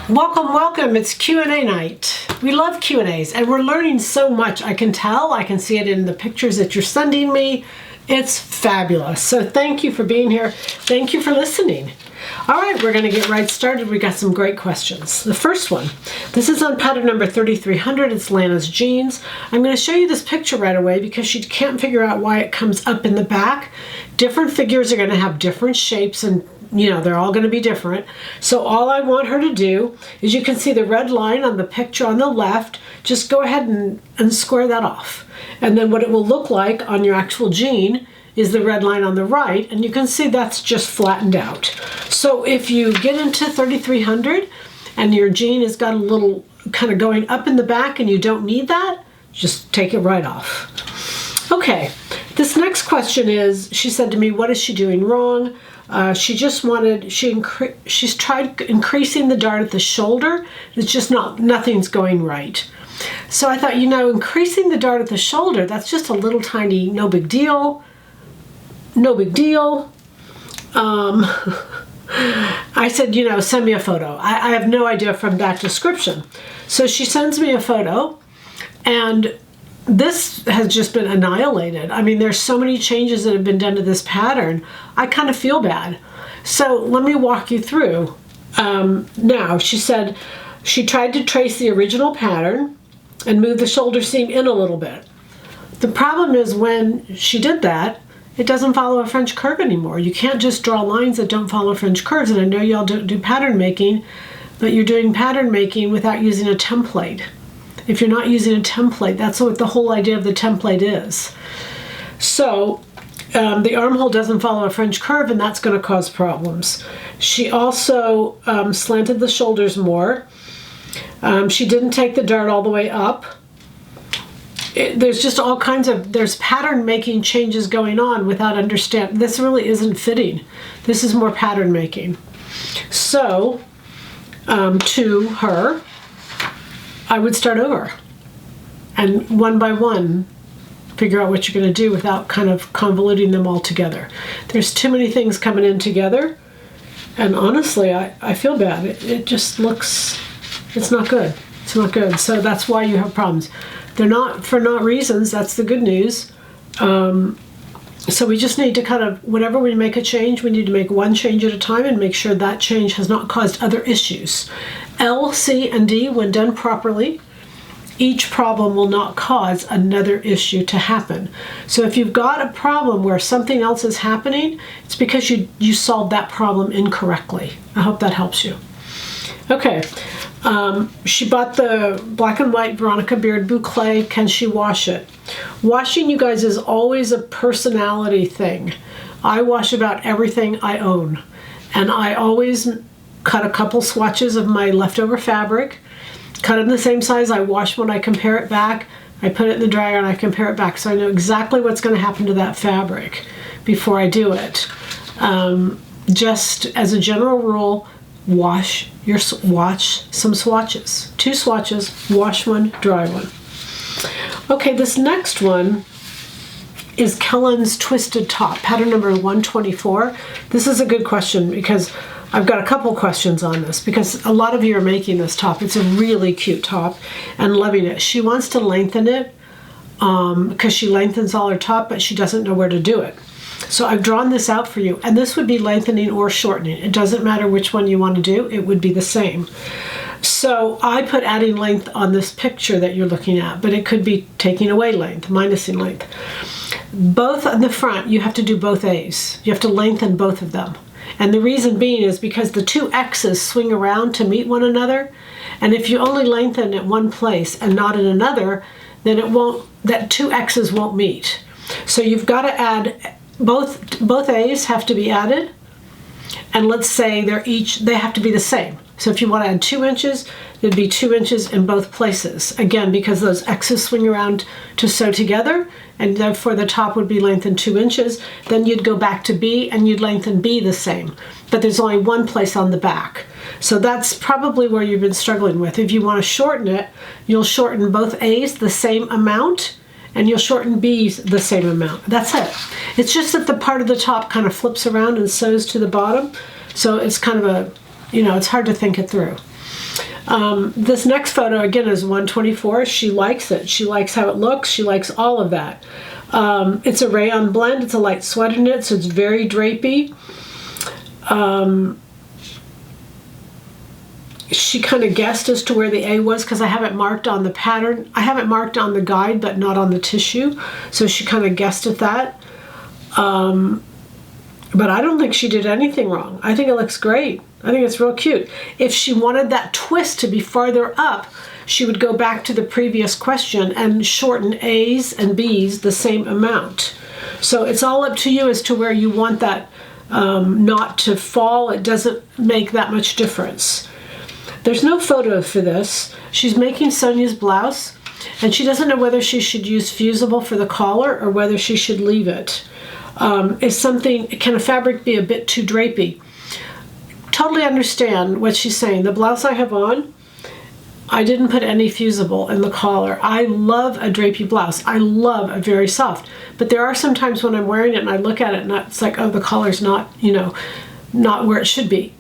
Welcome, welcome. It's Q&A night. We love Q&As and we're learning so much. I can tell, I can see it in the pictures that you're sending me. It's fabulous. So thank you for being here. Thank you for listening. All right, we're gonna get right started. We got some great questions. The first one, this is on pattern number 3300. It's Lana's jeans. I'm gonna show you this picture right away because she can't figure out why it comes up in the back. Different figures are gonna have different shapes and they're all going to be different. So all I want her to do is, you can see the red line on the picture on the left, just go ahead and square that off. And then what it will look like on your actual jean is the red line on the right, and you can see that's just flattened out. So if you get into 3300 and your jean has got a little kind of going up in the back and you don't need that, just take it right off. Okay, this next question is, she said to me, what is she doing wrong? She's tried increasing the dart at the shoulder. It's just nothing's going right. So I thought, increasing the dart at the shoulder, that's just a little tiny, no big deal. No big deal. I said, send me a photo. I have no idea from that description. So she sends me a photo, and this has just been annihilated. I mean, there's so many changes that have been done to this pattern. I kind of feel bad. So let me walk you through. Now, she said she tried to trace the original pattern and move the shoulder seam in a little bit. The problem is, when she did that, it doesn't follow a French curve anymore. You can't just draw lines that don't follow French curves. And I know y'all don't do pattern making, but you're doing pattern making without using a template. If you're not using a template, that's what the whole idea of the template is. So the armhole doesn't follow a French curve, and that's going to cause problems. She also slanted the shoulders more. She didn't take the dart all the way up. There's just all kinds of, there's pattern making changes going on without understanding. This really isn't fitting. This is more pattern making. So to her, I would start over and one by one figure out what you're going to do without kind of convoluting them all together. There's too many things coming in together, and honestly I feel bad. It just looks, it's not good. It's not good. So that's why you have problems. They're not for not reasons. That's the good news. So we just need to kind of, whenever we make a change, we need to make one change at a time and make sure that change has not caused other issues. L, C, and D, when done properly, each problem will not cause another issue to happen. So if you've got a problem where something else is happening, it's because you solved that problem incorrectly. I hope that helps you. Okay, she bought the black and white Veronica Beard boucle. Can she wash it? Washing, you guys, is always a personality thing. I wash about everything I own, and I always cut a couple swatches of my leftover fabric, cut it in the same size. I wash when I compare it back. I put it in the dryer and I compare it back, so I know exactly what's going to happen to that fabric before I do it. Just as a general rule, wash some swatches. 2 swatches, wash one, dry one. Okay, this next one is Kellen's Twisted Top, pattern number 124. This is a good question because I've got a couple questions on this, because a lot of you are making this top. It's a really cute top and loving it. She wants to lengthen it because she lengthens all her top, but she doesn't know where to do it. So I've drawn this out for you, and this would be lengthening or shortening. It doesn't matter which one you want to do, it would be the same. So I put adding length on this picture that you're looking at, but it could be taking away length, minusing length. Both on the front, you have to do both A's. You have to lengthen both of them. And the reason being is because the 2 X's swing around to meet one another, and if you only lengthen at one place and not in another, then that 2 X's won't meet. So you've got to add, both A's have to be added, and let's say they have to be the same. So if you want to add 2 inches, there'd be 2 inches in both places. Again, because those X's swing around to sew together, and therefore the top would be lengthened 2 inches. Then you'd go back to B and you'd lengthen B the same. But there's only one place on the back. So that's probably where you've been struggling with. If you want to shorten it, you'll shorten both A's the same amount, and you'll shorten B's the same amount. That's it. It's just that the part of the top kind of flips around and sews to the bottom. So it's kind of a, it's hard to think it through. This next photo, again, is 124. She likes it. She likes how it looks. She likes all of that. It's a rayon blend. It's a light sweater knit, so it's very drapey. She kind of guessed as to where the A was because I have it marked on the pattern. I have it marked on the guide, but not on the tissue. So she kind of guessed at that. But I don't think she did anything wrong. I think it looks great. I think it's real cute. If she wanted that twist to be farther up, she would go back to the previous question and shorten A's and B's the same amount. So it's all up to you as to where you want that knot to fall. It doesn't make that much difference. There's no photo for this. She's making Sonia's blouse, and she doesn't know whether she should use Fusible for the collar or whether she should leave it. Can a fabric be a bit too drapey? Totally understand what she's saying. The blouse I have on, I didn't put any Fusible in the collar. I love a drapey blouse. I love a very soft. But there are some times when I'm wearing it and I look at it and it's like, oh, the collar's not, not where it should be.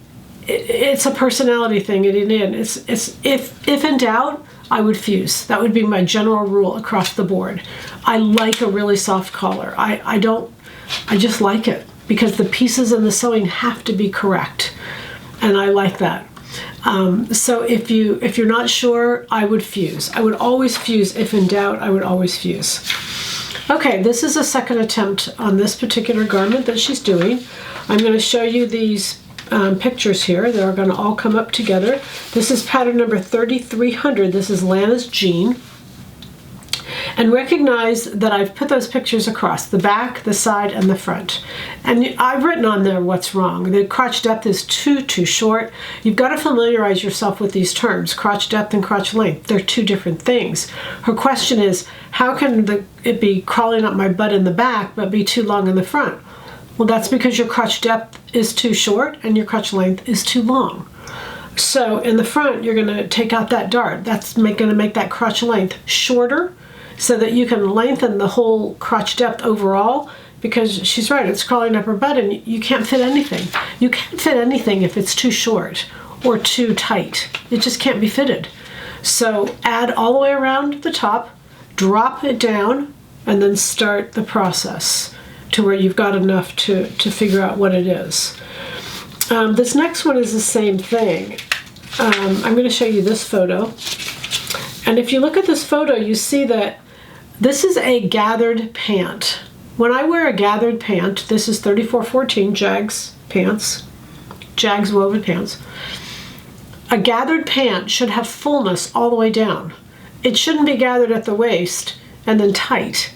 It's a personality thing. If in doubt, I would fuse. That would be my general rule across the board. I like a really soft collar. I just like it because the pieces in the sewing have to be correct, and I like that. So if you're not sure, I would fuse. I would always fuse. If in doubt, I would always fuse. Okay, this is a second attempt on this particular garment that she's doing. I'm going to show you these pictures here. They're going to all come up together. This is pattern number 3300. This is Lana's jean. And recognize that I've put those pictures across the back, the side, and the front. And I've written on there what's wrong. The crotch depth is too short. You've got to familiarize yourself with these terms, crotch depth and crotch length. They're two different things. Her question is, how can it be crawling up my butt in the back but be too long in the front? Well, that's because your crotch depth is too short and your crotch length is too long. So in the front, you're going to take out that dart. That's going to make that crotch length shorter so that you can lengthen the whole crotch depth overall, because she's right, it's crawling up her butt and you can't fit anything. You can't fit anything if it's too short or too tight. It just can't be fitted. So add all the way around the top, drop it down, and then start the process to where you've got enough to figure out what it is. This next one is the same thing. I'm going to show you this photo. And if you look at this photo, you see that this is a gathered pant. When I wear a gathered pant, this is 3414 Jags pants, Jags woven pants. A gathered pant should have fullness all the way down. It shouldn't be gathered at the waist and then tight.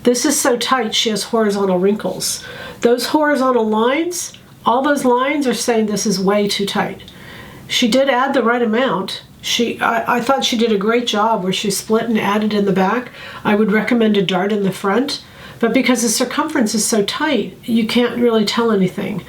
This is so tight she has horizontal wrinkles. Those horizontal lines, all those lines are saying this is way too tight. She did add the right amount. I thought she did a great job where she split and added in the back. I would recommend a dart in the front, but because the circumference is so tight, you can't really tell anything.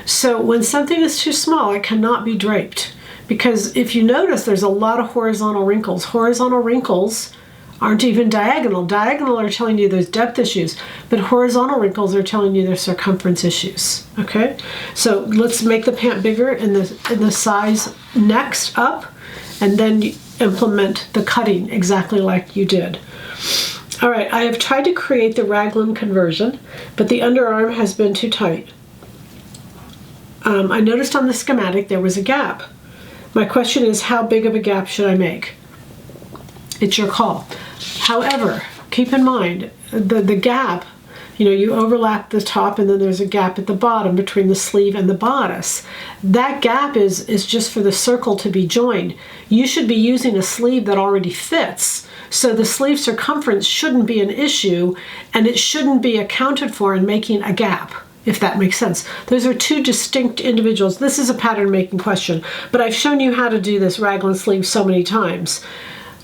So when something is too small, it cannot be draped, because if you notice, there's a lot of horizontal wrinkles. Horizontal wrinkles aren't even diagonal. Diagonal are telling you there's depth issues, but horizontal wrinkles are telling you there's circumference issues. Okay, so let's make the pant bigger in the size next up, and then you implement the cutting exactly like you did. All right, I have tried to create the Raglan conversion, but the underarm has been too tight. I noticed on the schematic there was a gap. My question is, how big of a gap should I make? It's your call. However, keep in mind, the gap, you overlap the top and then there's a gap at the bottom between the sleeve and the bodice. That gap is just for the circle to be joined. You should be using a sleeve that already fits. So the sleeve circumference shouldn't be an issue, and it shouldn't be accounted for in making a gap, if that makes sense. Those are two distinct individuals. This is a pattern making question, but I've shown you how to do this Raglan sleeve so many times.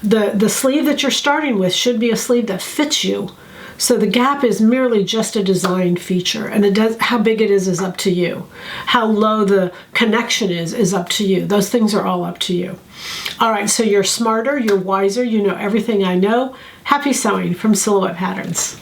The sleeve that you're starting with should be a sleeve that fits you. So the gap is merely just a design feature, and how big it is up to you. How low the connection is up to you. Those things are all up to you. All right, so you're smarter, you're wiser, you know everything I know. Happy sewing from Silhouette Patterns.